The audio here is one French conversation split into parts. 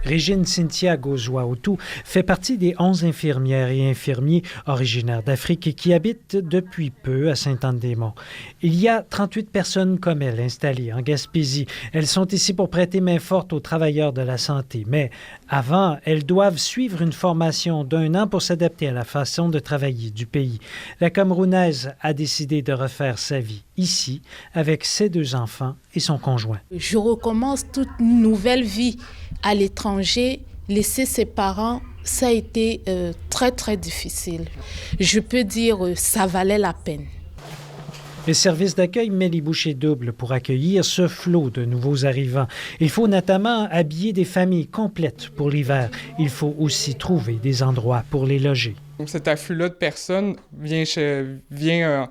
Régine Cynthia Gozouaoutou fait partie des 11 infirmières et infirmiers originaires d'Afrique qui habitent depuis peu à Sainte-Anne-des-Monts. Il y a 38 personnes comme elle installées en Gaspésie. Elles sont ici pour prêter main forte aux travailleurs de la santé. Mais avant, elles doivent suivre une formation d'1 an pour s'adapter à la façon de travailler du pays. La Camerounaise a décidé de refaire sa vie ici avec ses 2 enfants et son conjoint. Je recommence toute une nouvelle vie à l'étranger. Laisser ses parents, ça a été très, très difficile. Je peux dire ça valait la peine. Le service d'accueil met les bouchées doubles pour accueillir ce flot de nouveaux arrivants. Il faut notamment habiller des familles complètes pour l'hiver. Il faut aussi trouver des endroits pour les loger. Cet afflux-là de personnes vient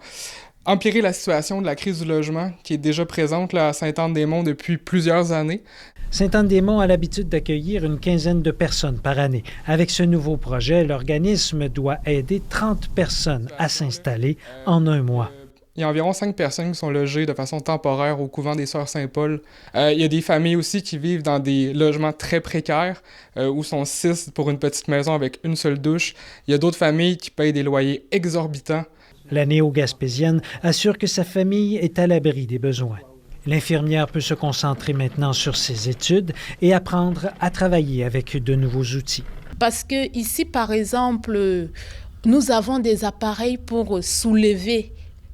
empirer la situation de la crise du logement qui est déjà présente là, à Sainte-Anne-des-Monts depuis plusieurs années. Sainte-Anne-des-Monts a l'habitude d'accueillir une quinzaine de personnes par année. Avec ce nouveau projet, l'organisme doit aider 30 personnes à s'installer en 1 mois. Il y a environ 5 personnes qui sont logées de façon temporaire au couvent des Sœurs Saint-Paul. Il y a des familles aussi qui vivent dans des logements très précaires où sont 6 pour une petite maison avec une seule douche. Il y a d'autres familles qui payent des loyers exorbitants. La néo-gaspésienne assure que sa famille est à l'abri des besoins. L'infirmière peut se concentrer maintenant sur ses études et apprendre à travailler avec de nouveaux outils. Parce que ici, par exemple, nous avons des appareils pour lever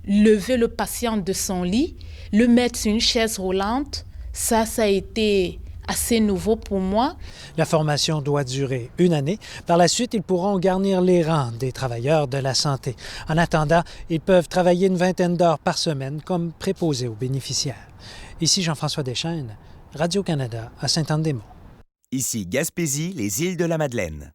le patient de son lit, le mettre sur une chaise roulante. Ça a été assez nouveau pour moi. La formation doit durer 1 année. Par la suite, ils pourront garnir les rangs des travailleurs de la santé. En attendant, ils peuvent travailler une 20aine d'heures par semaine comme préposés aux bénéficiaires. Ici Jean-François Deschênes, Radio-Canada à Sainte-Anne-des-Monts. Ici Gaspésie, les îles de la Madeleine.